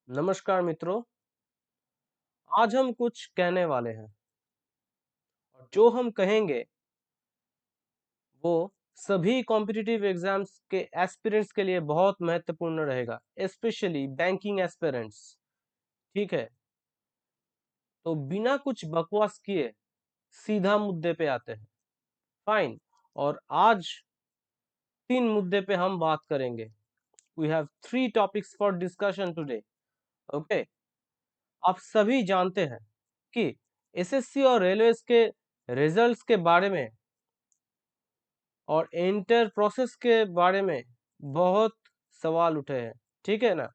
नमस्कार मित्रों। आज हम कुछ कहने वाले हैं और जो हम कहेंगे वो सभी कॉम्पिटिटिव एग्जाम्स के एस्पिरेंट्स के लिए बहुत महत्वपूर्ण रहेगा, स्पेशली बैंकिंग एस्पिरेंट्स। ठीक है, तो बिना कुछ बकवास किए सीधा मुद्दे पे आते हैं। फाइन। और आज 3 मुद्दे पे हम बात करेंगे। We have 3 topics for discussion today. Okay, आप सभी जानते हैं कि एसएससी और रेलवेज के रिजल्ट्स के बारे में और इंटर प्रोसेस के बारे में बहुत सवाल उठे हैं। ठीक है ना।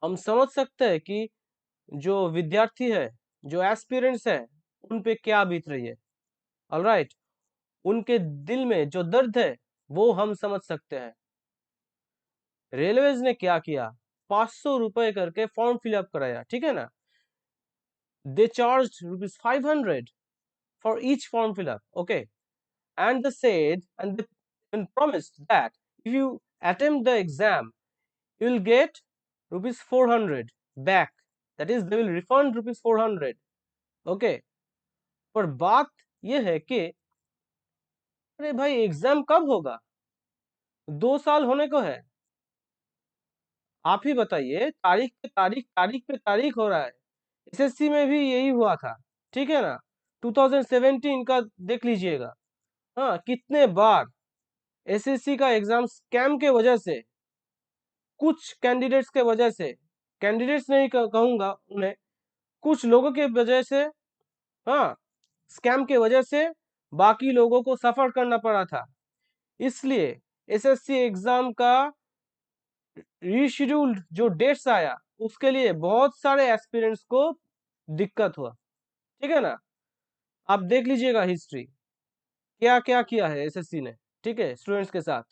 हम समझ सकते हैं कि जो विद्यार्थी है, जो एस्पिरेंट्स है, उन पे क्या बीत रही है। ऑलराइट, उनके दिल में जो दर्द है वो हम समझ सकते हैं। रेलवेज ने क्या किया, 500 रुपए करके फॉर्म फिलअप कराया। ठीक है ना। They charge ₹500 for each form fill up. Okay, and they said and they promised that if you attempt the exam you will get ₹400 back, that is they will refund ₹400। okay, पर बात ये है कि अरे भाई एग्जाम कब होगा, 2 साल होने को है। आप ही बताइए, तारीख पे तारीख तारीख पे तारीख हो रहा है। एसएससी में भी यही हुआ था। ठीक है ना। 2017 का देख लीजिएगा। हाँ, कितने बार एसएससी का एग्जाम स्कैम के वजह से, कुछ कैंडिडेट्स के वजह से, कैंडिडेट्स नहीं कहूंगा उन्हें, कुछ लोगों के वजह से, हाँ, स्कैम के वजह से बाकी लोगों को सफर करना पड़ा था। इसलिए एसएससी एग्जाम का रीशेड्यूल्ड जो डेट्स आया, उसके लिए बहुत सारे एस्पिरेंट्स को दिक्कत हुआ। ठीक है ना। आप देख लीजिएगा हिस्ट्री, क्या क्या किया है एसएससी ने। ठीक है, स्टूडेंट्स के साथ,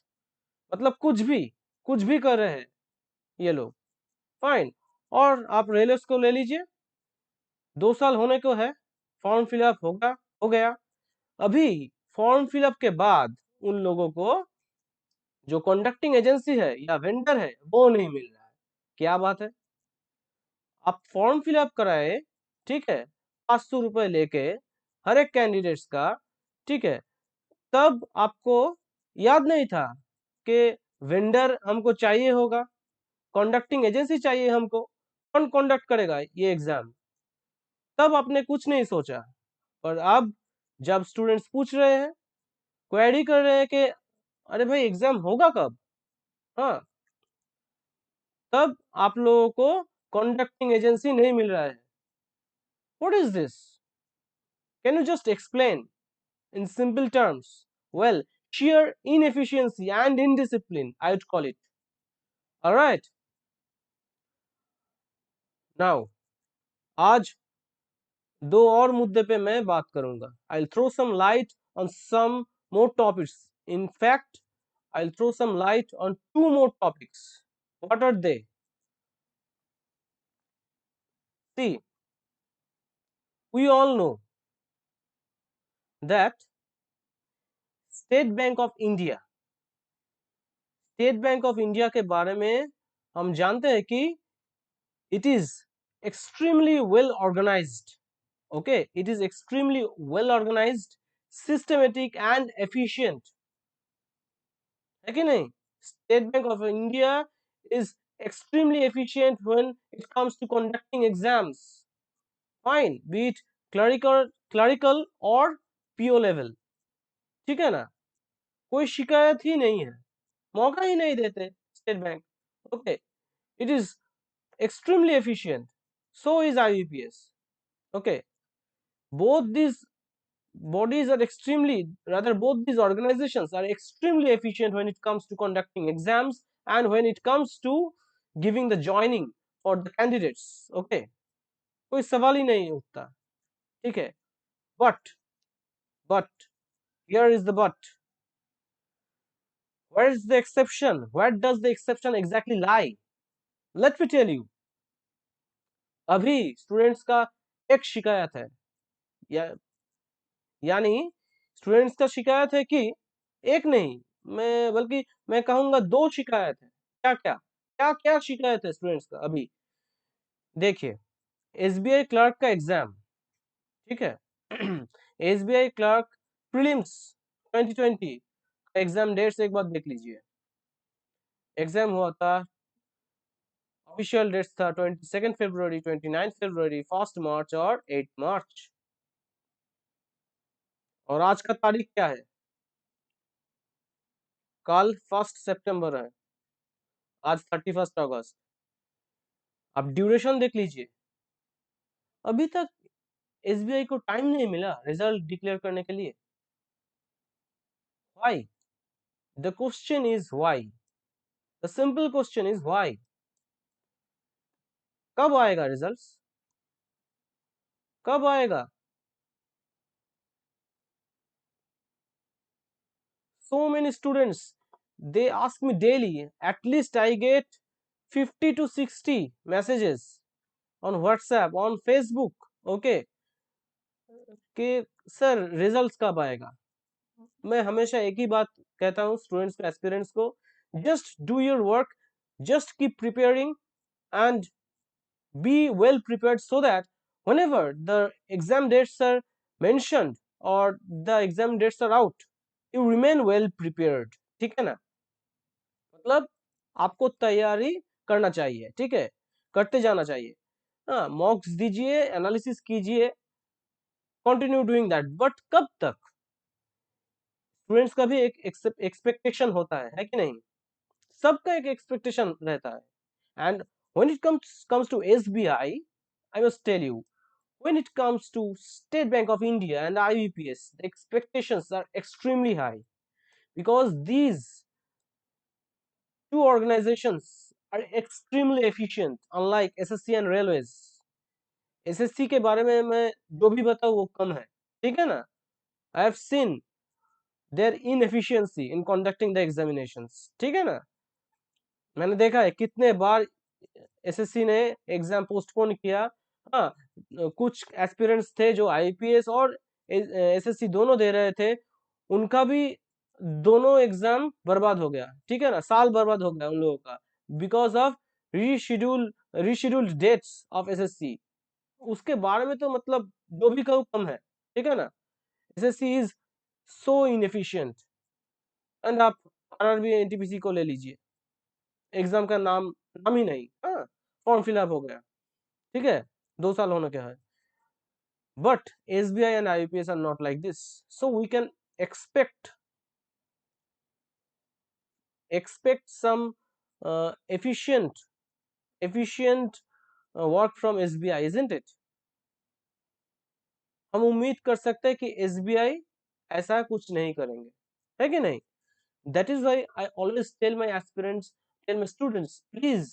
मतलब कुछ भी कर रहे हैं ये लोग। फाइन। और आप रेलवे को ले लीजिए, 2 साल होने को है, फॉर्म फिलअप होगा, हो गया। अभी फॉर्म फिलअप के बाद उन लोगों को जो कंडक्टिंग एजेंसी है या वेंडर है वो नहीं मिल रहा है। क्या बात है। आप फॉर्म फिलअप कराए, ठीक है, 500 रुपए लेके हर एक कैंडिडेट्स का। ठीक है, तब आपको याद नहीं था कि वेंडर हमको चाहिए होगा, कंडक्टिंग एजेंसी चाहिए हमको, कौन कंडक्ट करेगा ये एग्जाम। तब आपने कुछ नहीं सोचा। और अब जब स्टूडेंट्स पूछ रहे हैं, क्वेरी कर रहे हैं कि अरे भाई एग्जाम होगा कब, हाँ, तब आप लोगों को कॉन्डक्टिंग एजेंसी नहीं मिल रहा है। What is this, can you just explain in simple terms. Well, sheer inefficiency and indiscipline I would call it। all right, now आज 2 और मुद्दे पे मैं बात करूंगा। I'll throw some light on some more topics। In fact, I'll throw some light on 2 more topics। What are they? See, we all know that State Bank of India, State Bank of India के बारे में हम जानते हैं कि it is extremely well organised. Okay, it is extremely well organised, systematic and efficient, है कि नहीं। State Bank of India is extremely efficient when it comes to conducting exams, fine, be it clerical or PO level। ठीक है ना। कोई शिकायत ही नहीं है, मौका ही नहीं देते state bank. Okay, it is extremely efficient, so is IBPS। okay, both these bodies are extremely, rather both these organizations are extremely efficient when it comes to conducting exams and when it comes to giving the joining for the candidates। okay, कोई सवाल ही नहीं उठता। ठीक है, but here is the but, where is the exception, where does the exception exactly lie? Let me tell you। अभी students का एक शिकायत है, या यानी स्टूडेंट्स का शिकायत है कि एक नहीं, मैं बल्कि मैं कहूंगा 2 शिकायत है। क्या क्या? क्या क्या शिकायत है स्टूडेंट्स का अभी देखिए। एसबीआई क्लर्क का एग्जाम, ठीक है। एसबीआई क्लर्क प्रीलिम्स 2020 का एग्जाम डेट्स एक बार देख लीजिए। एग्जाम हुआ था, ऑफिशियल डेट्स था 22 फरवरी, 29 फरवरी, 1 मार्च और 8 मार्च। और आज का तारीख क्या है? कल 1 सितंबर है, आज 31 अगस्त। अब ड्यूरेशन देख लीजिए, अभी तक एसबीआई को टाइम नहीं मिला रिजल्ट डिक्लेयर करने के लिए। Why? The question is why. The simple question is why. कब आएगा रिजल्ट्स? कब आएगा? So many students, they ask me daily, at least I get 50 to 60 messages on WhatsApp, on Facebook, okay, कि sir results कब आएगा। मैं हमेशा एक ही बात कहता हूँ स्टूडेंट्स को, एस्पिरेंट्स को, just do your work, just keep preparing and be well prepared so that whenever the exam dates are mentioned or the exam dates are out, you remain well prepared, ठीक है ना। मतलब आपको तैयारी करना चाहिए, ठीक है, करते जाना चाहिए। हाँ, मॉक्स दीजिए, एनालिसिस कीजिए, कंटिन्यू डूइंग दैट। बट कब तक? स्टूडेंट्स का भी एक एक्सपेक्टेशन होता है कि नहीं? सबका एक एक्सपेक्टेशन रहता है। And when it comes to SBI, I must tell you, when it comes to State Bank of India and IBPS, the expectations are extremely high because these two organizations are extremely efficient, unlike SSC and Railways. SSC के बारे में मैं जो भी बताऊँ वो कम है, ठीक है ना। I have seen their inefficiency in conducting the examinations, ठीक है ना। मैंने देखा है कितने बार एसएससी ने एग्जाम पोस्टपोन किया। हाँ, कुछ एस्पिरेंट्स थे जो आईपीएस और एसएससी दोनों दे रहे थे, उनका भी दोनों एग्जाम बर्बाद हो गया, ठीक है ना, साल बर्बाद हो गया उन लोगों का, because of rescheduled dates of SSC. उसके बारे में तो मतलब जो भी कहूँ कम है, ठीक है ना। SSC is so inefficient. And आप आरआरबी एनटीपीसी को ले लीजिए, एग्जाम का नाम नाम ही नहीं, हाँ, फॉर्म फिलअप हो गया, ठीक है, 2 साल होने क्या है। But SBI and IPS are not like this, so we can expect expect some efficient work from SBI, isn't it? हम उम्मीद कर सकते हैं कि एसबीआई ऐसा कुछ नहीं करेंगे, है कि नहीं। That is why I always tell my aspirants, tell my students, please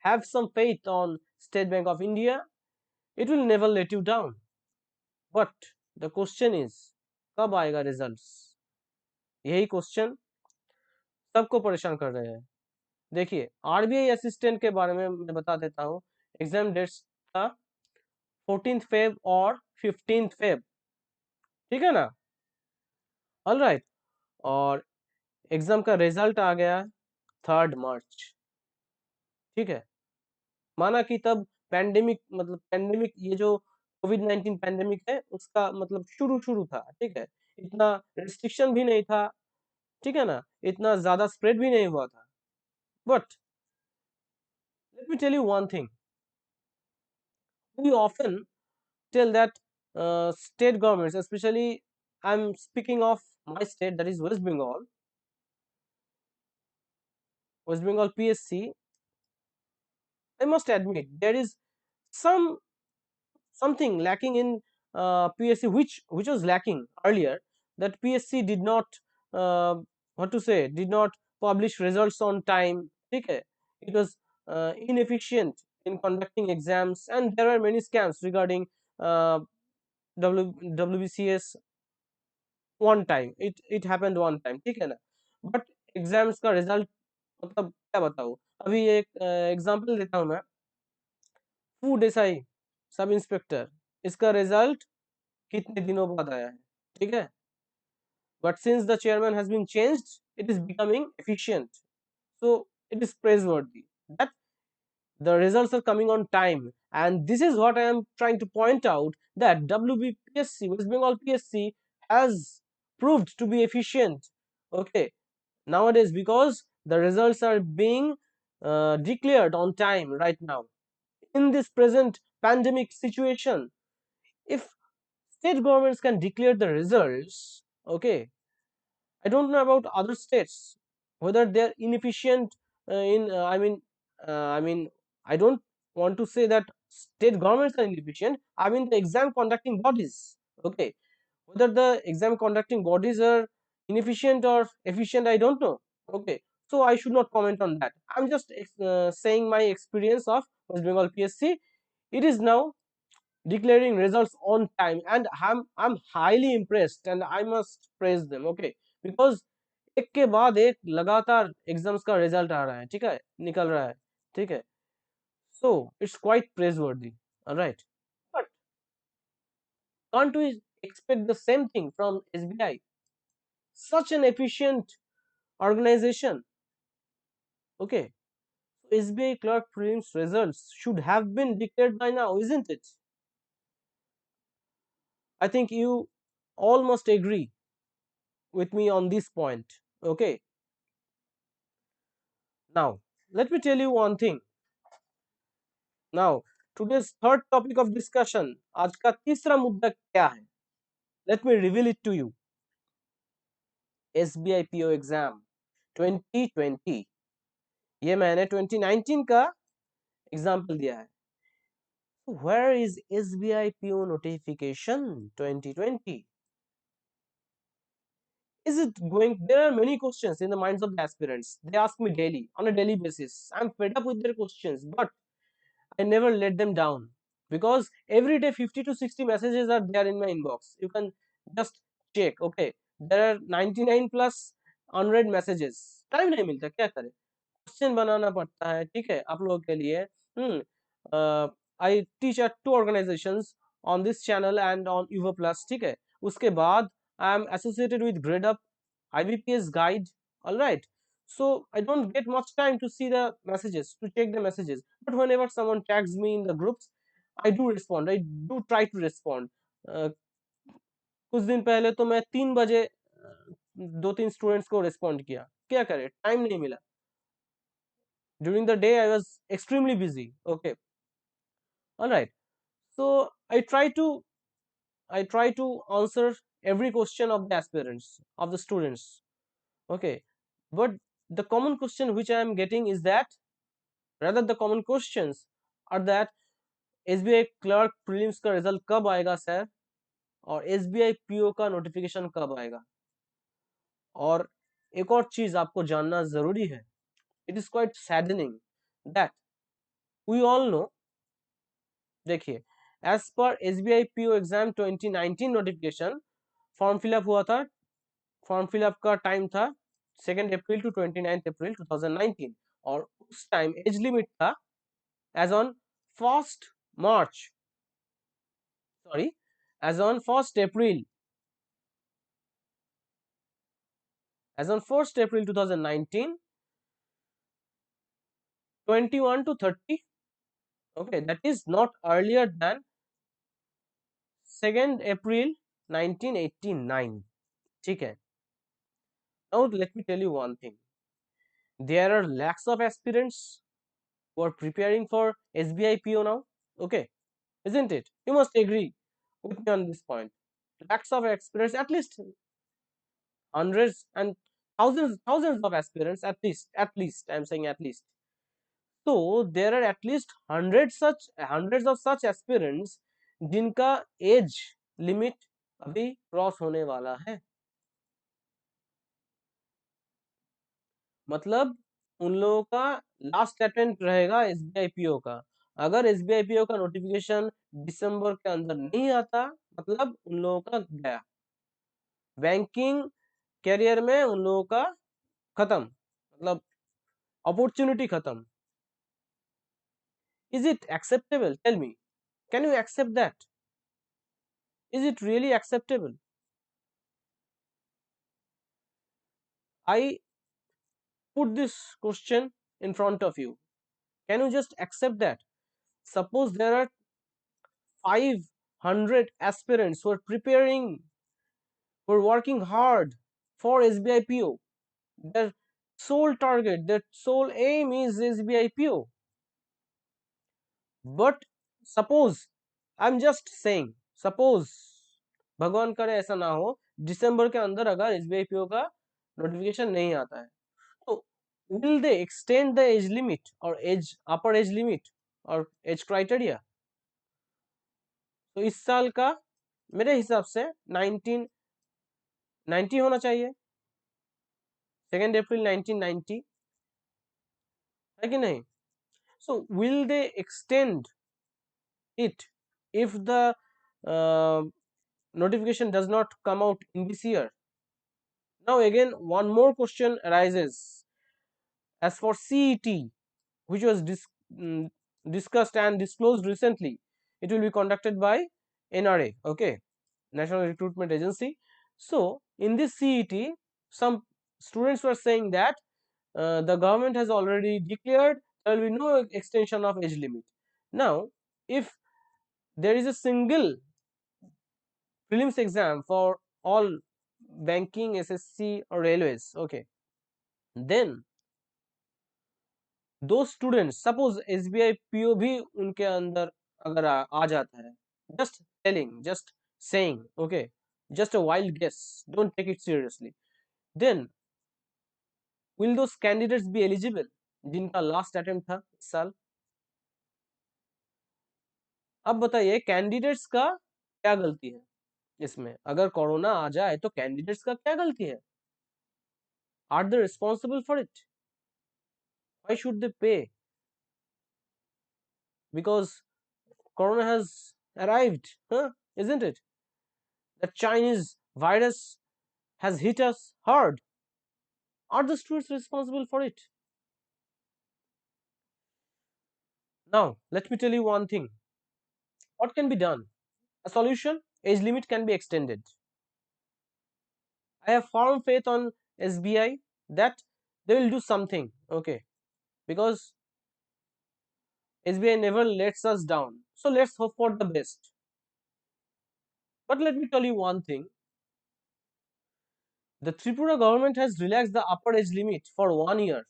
have some faith on State Bank of India, it will never let you down. But the question is, कब आएगा results? यही question सबको परेशान कर रहे हैं। देखिए, RBI assistant के बारे में मैं बता देता हूँ। एग्जाम डेट्स था 14 फेब और 15 फेब, ठीक है ना। All right. और एग्जाम का रिजल्ट आ गया 3 मार्च, ठीक है। माना कि तब पैंडेमिक, मतलब पैंडेमिक, ये जो कोविड-19 पैंडेमिक है उसका मतलब शुरू शुरू था, ठीक है। इतना रिस्ट्रिक्शन भी नहीं था, ठीक है ना, इतना ज्यादा स्प्रेड भी नहीं हुआ था। But let me tell you one thing, we often tell that state governments, especially I'm speaking of my state, that is West Bengal PSC. I must admit there is some something lacking in PSC, which was lacking earlier, that PSC did not, what to say, did not publish results on time, okay. It was inefficient in conducting exams, and there were many scams regarding uh, WBCS one time, it happened one time, ठीक है ना। But exams का result, मतलब क्या बताऊँ। अभी एक example देता हूँ मैं, फूड एसआई सब इंस्पेक्टर, इसका रिजल्ट कितने दिनों बाद आया है, ठीक है। But since the chairman has been changed, it is becoming efficient, so it is praiseworthy. that the results are coming on time, and this is what I am trying to point out, that WBPSC, West Bengal PSC, has proved to be efficient, okay, nowadays, because the results are being declared on time right now in this present pandemic situation. If state governments can declare the results, okay, I don't know about other states whether they're inefficient in I mean, I don't want to say that state governments are inefficient. I mean the exam conducting bodies. Okay, whether the exam conducting bodies are inefficient or efficient, I don't know. Okay, so I should not comment on that. I'm just saying my experience of West Bengal PSC. It is now declaring results on time, and I'm highly impressed and I must praise them, okay, because एक के बाद एक लगातार exams का result आ रहा है, ठीक है, निकल रहा है, ठीक है, so it's quite praiseworthy, all right, but can't we expect the same thing from SBI, such an efficient organization, okay, SBI clerk prelims results should have been declared by now, isn't it? I think you all must agree with me on this point, okay. Now let me tell you one thing. Now today's third topic of discussion, आज का तीसरा मुद्दा क्या है? Let me reveal it to you. SBI PO exam 2020, ये मैंने 2019 का example दिया है. Where is SBI PO notification 2020? Is it going? There are many questions in the minds of the aspirants. They ask me daily, on a daily basis. I'm fed up with their questions, but I never let them down, because every day 50 to 60 messages are there in my inbox. You can just check, okay. There are 99 plus 100 messages. Time नहीं मिलता, क्या करें, question बनाना पड़ता है, ठीक है, आप लोगों के लिए. I teach at two organisations on this channel and on your plus, ठीक है. उसके बाद I am associated with Gradeup, IBPS guide, all right. So I don't get much time to see the messages, to check the messages, but whenever someone tags me in the groups, I do respond, I do try to respond. कुछ दिन पहले तो मैं 3 बजे दो तीन students को respond किया, क्या करे, टाइम नहीं मिला. During the day I was extremely busy, okay, alright. So I try to answer every question of the aspirants, of the students, okay, but the common question which I am getting is that, rather the common questions are that SBI clerk prelims का result कब आएगा sir, और SBI PO का notification कब आएगा. और एक और चीज आपको जानना जरूरी है, it is quite saddening that we all know. देखिए, as per SBI PO exam 2019 notification, form fill up हुआ था, फॉर्म फिलअप का टाइम था 2 अप्रैल टू 29 अप्रैल 2019, और उस टाइम एज लिमिट था as on 1st March, sorry, as on 1st April, as on 1st April 2019, 21 to 30, okay, that is not earlier than 2nd April 1989, ठीक है. Now let me tell you one thing, there are lakhs of aspirants who are preparing for SBI PO now, okay, isn't it? You must agree with me on this point. Lakhs of aspirants, at least hundreds and thousands of aspirants, at least I'm saying at least. So there are at least hundreds of such aspirants जिनका age limit अभी cross होने वाला है. मतलब उन लोगों का last attempt रहेगा SBI PO का. अगर SBI PO का नोटिफिकेशन दिसंबर के अंदर नहीं आता, मतलब उन लोगों का गया, बैंकिंग कैरियर में उन लोगों का खत्म, मतलब अपॉर्चुनिटी खत्म. Is it acceptable? Tell me. Can you accept that? Is it really acceptable? I put this question in front of you. Can you just accept that? Suppose there are 500 aspirants who are preparing, who are working hard for SBI PO. Their sole target, their sole aim is SBI PO. But suppose, I'm just saying, suppose भगवान करे ऐसा ना हो, दिसंबर के अंदर अगर SBI PO का notification नहीं आता है, तो will they extend the age limit or age upper age limit or age criteria? तो इस साल का मेरे हिसाब से 1990 होना चाहिए, 2 अप्रैल 1990, है कि नहीं? So will they extend it if the uh, notification does not come out in this year? Now again one more question arises. As for CET, which was discussed and disclosed recently, it will be conducted by NRA, okay, National Recruitment Agency. So in this CET, some students were saying that the government has already declared there will be no extension of age limit. Now, if there is a single prelims exam for all banking, SSC or railways, okay, then दो students, suppose SBI PO भी उनके अंदर अगर आ जाता है, just telling, just saying, okay, just a wild guess, don't take it seriously, then will those candidates be eligible जिनका last attempt था इस साल? अब बताइए कैंडिडेट्स का क्या गलती है इसमें? अगर कोरोना आ जाए तो कैंडिडेट्स का क्या गलती है? Are they responsible for it? Why should they pay? Because corona has arrived, huh? Isn't it? The Chinese virus has hit us hard. Are the students responsible for it? Now, let me tell you one thing. What can be done? A solution: age limit can be extended. I have firm faith on SBI that they will do something, okay, because SBI never lets us down. So let's hope for the best. But let me tell you one thing. The Tripura government has relaxed the upper age limit for 1 year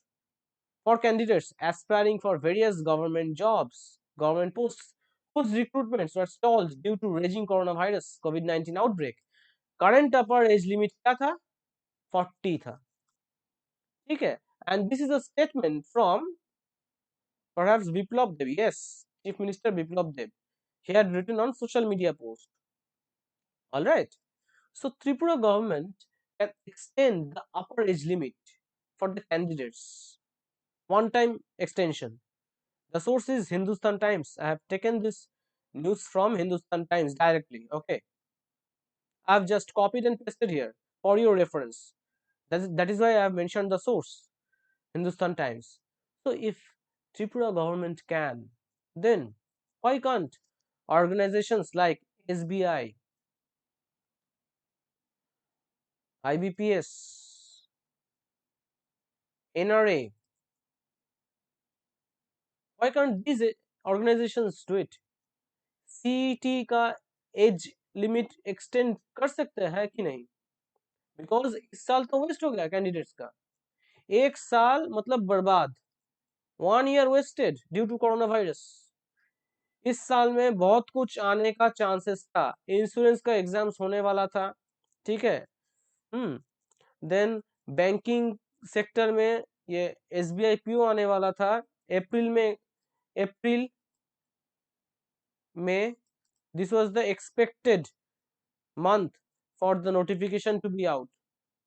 for candidates aspiring for various government jobs, government posts whose recruitments were stalled due to raging coronavirus COVID-19 outbreak. Current upper age limit क्या था? 40 था, ठीक है? And this is a statement from perhaps Biplab Dev, yes, Chief Minister Biplab Dev. He had written on social media post. All right. So Tripura government can extend the upper age limit for the candidates. One time extension. The source is Hindustan Times. I have taken this news from Hindustan Times directly. Okay, I have just copied and pasted here for your reference. That is why I have mentioned the source, Hindustan Times. So if Tripura government can, then why can't organizations like SBI, IBPS, NRA, why can't these organizations do it? CET का age limit extend कर सकते हैं कि नहीं? Because इस साल तो waste हो गया कैंडिडेट्स का, एक साल मतलब बर्बाद, 1 year wasted due to corona virus. इस साल में बहुत कुछ आने का चांसेस था, इंश्योरेंस का एग्जाम्स होने वाला था, ठीक है, देन बैंकिंग सेक्टर में ये एसबीआई पीओ आने वाला था अप्रैल में this was the expected month for the notification to be out,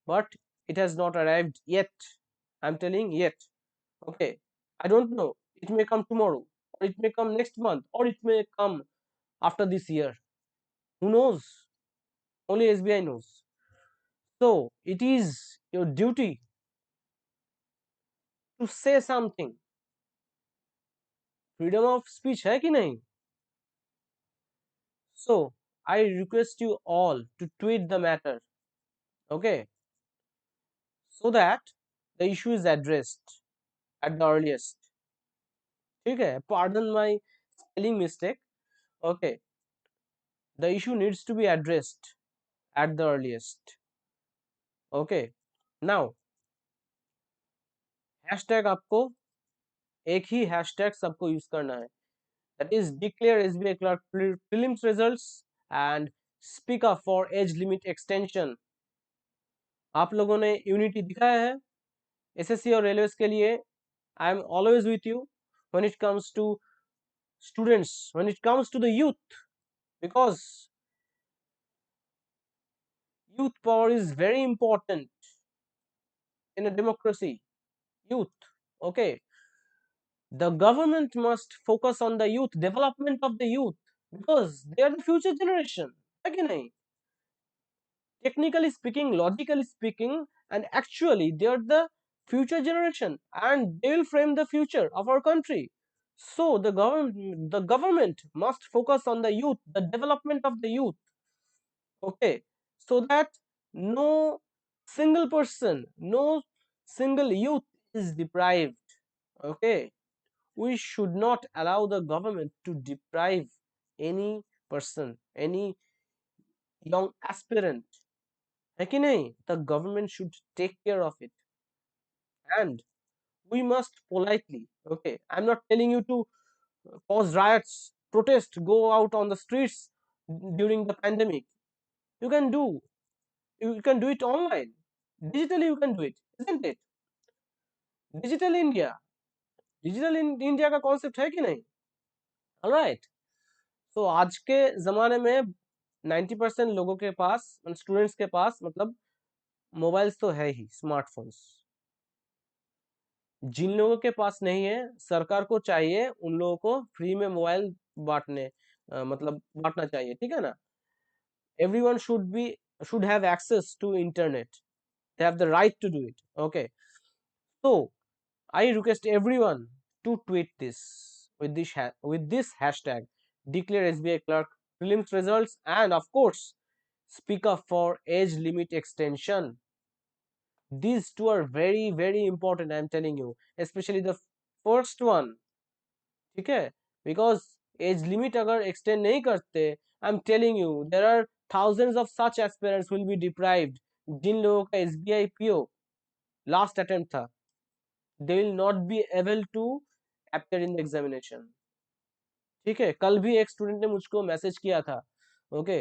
but it has not arrived yet. I'm telling yet. Okay, I don't know, it may come tomorrow, or it may come next month, or it may come after this year. Who knows? Only SBI knows. So it is your duty to say something. Freedom of speech है कि नहीं? So I request you all to tweet the matter, okay, so that the issue is addressed at the earliest. ठीक है, pardon my spelling mistake. Okay, the issue needs to be addressed at the earliest. Okay, now hashtag आपको एक ही hashtag सबको use करना है, that is declare SBI clerk prelims results and speak up for age limit extension. आप लोगों ने unity दिखाया है एसएससी और रेलवे के लिए. I am always with you when it comes to students, when it comes to the youth, because youth power is very important in a democracy. Youth, okay, the government must focus on the youth, development of the youth, because they are the future generation, है कि नहीं? Technically speaking, logically speaking, and actually they are the future generation and they will frame the future of our country. So the government must focus on the youth, the development of the youth, okay, so that no single person, no single youth is deprived. Okay, we should not allow the government to deprive any person, any young aspirant, है कि नहीं? The government should take care of it, and we must politely, okay, I'm not telling you to cause riots, protest, go out on the streets during the pandemic. You can do, you can do it online, digitally you can do it, isn't it? Digital India, digital India का concept है कि नहीं? Alright, तो आज के जमाने में 90% लोगों के पास, स्टूडेंट्स के पास मतलब मोबाइल्स तो है ही, स्मार्टफोन्स. जिन लोगों के पास नहीं है, सरकार को चाहिए उन लोगों को फ्री में मोबाइल बांटने, मतलब बांटना चाहिए, ठीक है ना? Everyone should have access to internet, they have the right to do it. Okay, so I request everyone to tweet this with this hashtag, declare SBI clerk prelims results, and of course speak up for age limit extension. These two are very very important, I am telling you, especially the first one. ठीक है, because age limit अगर extend नहीं करते, I am telling you there are thousands of such aspirants will be deprived. जिन लोगों का SBI PO last attempt था, they will not be able to appear in the examination. ठीक है, कल भी एक स्टूडेंट ने मुझको मैसेज किया था. ओके,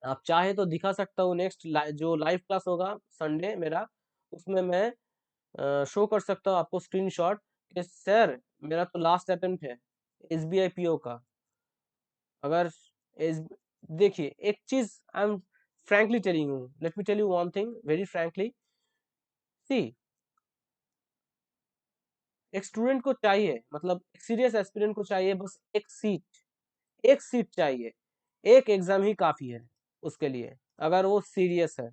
आप चाहे तो दिखा सकता हूँ नेक्स्ट जो लाइव क्लास होगा संडे मेरा, उसमें मैं शो कर सकता हूँ आपको स्क्रीनशॉट कि सर मेरा तो लास्ट अटेम्प्ट है एसबीआई पीओ का. अगर एस देखिए एक चीज I am frankly telling you, let me tell you one thing very frankly. See, एक स्टूडेंट को चाहिए, मतलब एक सीरियस एस्पिरेंट को चाहिए बस एक सीट, एक सीट चाहिए, एक एग्जाम ही काफी है उसके लिए अगर वो सीरियस है.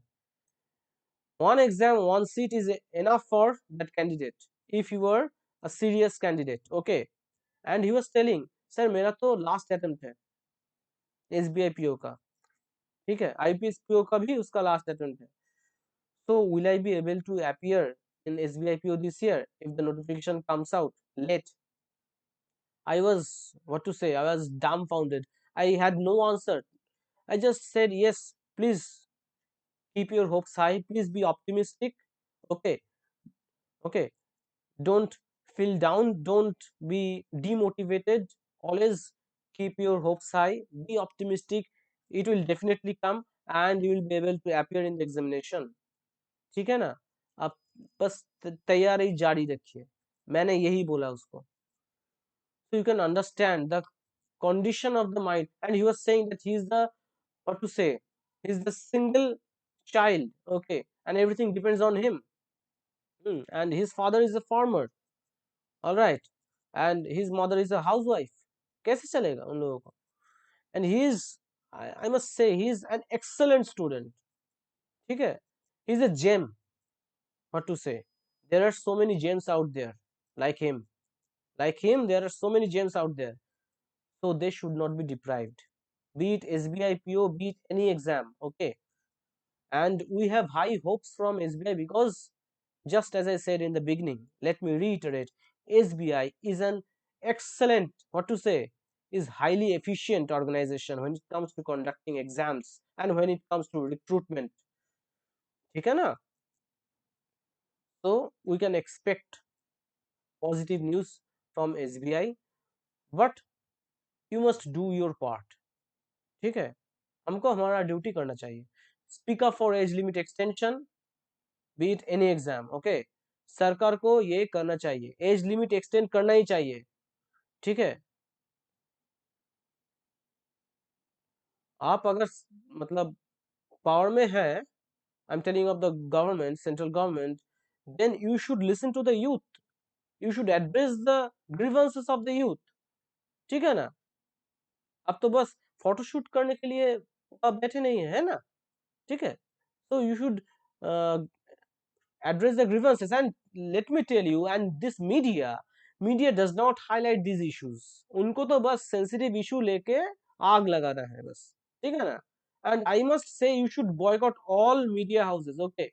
one exam, one seat is enough for that candidate if you are a serious candidate. Okay, and he was telling sir मेरा तो लास्ट अटेम्प्ट है एसबीआई पीओ का, ठीक है, आईपीएस पीओ का भी उसका लास्ट अटेम्प्ट है. so will I be able to appear in SBI PO this year if the notification comes out late? I was, what to say, I was dumbfounded. I had no answer. I just said yes, please keep your hopes high, please be optimistic. Okay, okay, don't feel down, don't be demotivated, always keep your hopes high, be optimistic, it will definitely come and you will be able to appear in the examination. ठीक है ना? आप बस तैयारी जारी रखिए, मैंने यही बोला उसको. So you can understand the condition of the mind, and he was saying that he is the, what to say, he is the single child, okay, and everything depends on him. And his father is a farmer, all right, and his mother is a housewife. कैसे चलेगा उन लोगों को? And he is, I must say he is an excellent student, ठीक है, he is a gem, what to say, there are so many gems out there like him, there are so many gems out there, so they should not be deprived, be it SBI PO, be it any exam. Okay, and we have high hopes from SBI because just as I said in the beginning, let me reiterate, SBI is an excellent, what to say, is highly efficient organization when it comes to conducting exams and when it comes to recruitment. ठीक है ना? So we can expect positive news from SBI, but you must do your part. ठीक है, हमको हमारा duty करना चाहिए. Speak up for age limit extension, B it any exam. Okay, सरकार को ये करना चाहिए, एज लिमिट एक्सटेंड करना ही चाहिए. ठीक है, आप अगर मतलब पावर में है, I am telling of the government, central government, then you should listen to the youth, you should address the grievances of the youth. ठीक है ना? अब तो बस फोटोशूट करने के लिए आप बैठे नहीं है ना? ठीक है, so you should address the grievances. And let me tell you, and this media does not highlight these issues. उनको तो बस sensitive issue लेके आग लगाना है बस. ठीक है ना? And I must say you should boycott all media houses. Okay,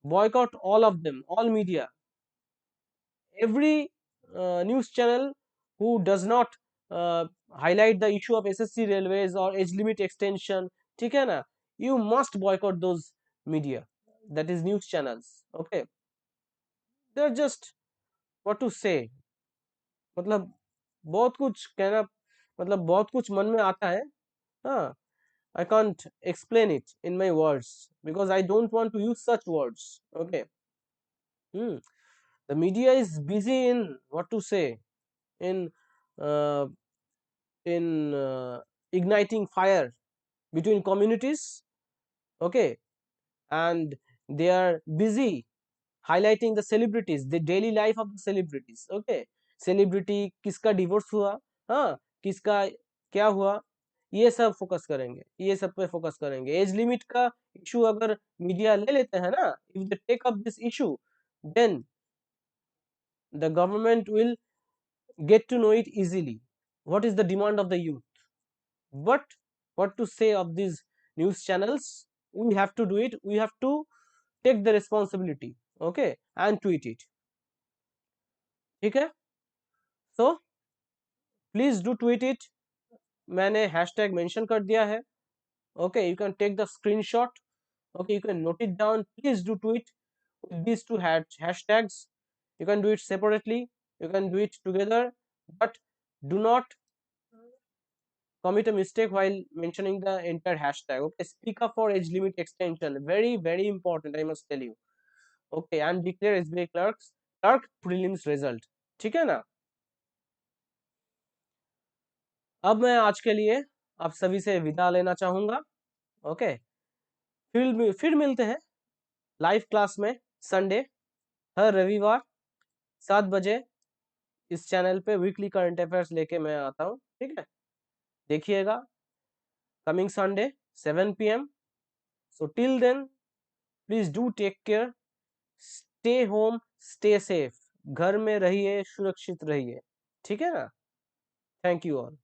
boycott all of them, all media, every news channel who does not highlight the issue of SSC railways or age limit extension. ठीक है ना? You must boycott those media, that is news channels. Okay, they're just, what to say, मतलब बहुत कुछ कहना, मतलब बहुत कुछ मन में आता है. हाँ, I can't explain it in my words because I don't want to use such words. Okay. The media is busy in, what to say, in uh, igniting fire between communities. Okay, and they are busy highlighting the celebrities, the daily life of the celebrities. Okay, celebrity किसका divorce हुआ, हाँ, किसका क्या हुआ, ये सब focus करेंगे, ये सब पे फोकस करेंगे. एज लिमिट का इशू अगर मीडिया ले लेते हैं ना, if they take up this issue, then the government will get to know it easily. What is the demand of the youth? But what to say of these news channels? We have to do it. We have to take the responsibility. Okay, and tweet it. ठीक है? So please do tweet it. मैंने hashtag mention कर दिया है. Okay, you can take the screenshot. Okay, you can note it down. Please do tweet with these two hashtags. You can do it separately. You can do it together. But do not commit a mistake while mentioning the entire hashtag. Okay, speak up for age limit extension. Very, very important, I must tell you. Okay, and declare SBI clerk prelims result. ठीक है ना? अब मैं आज के लिए आप सभी से विदा लेना चाहूंगा. ओके, फिर मिलते हैं लाइव क्लास में संडे, हर रविवार 7 बजे. इस चैनल पे वीकली करंट अफेयर्स लेके मैं आता हूँ. ठीक है, देखिएगा. Coming Sunday 7 PM. So till then, please do take care. Stay home, stay safe. घर में रहिए, सुरक्षित रहिए. ठीक है ना? Thank you all.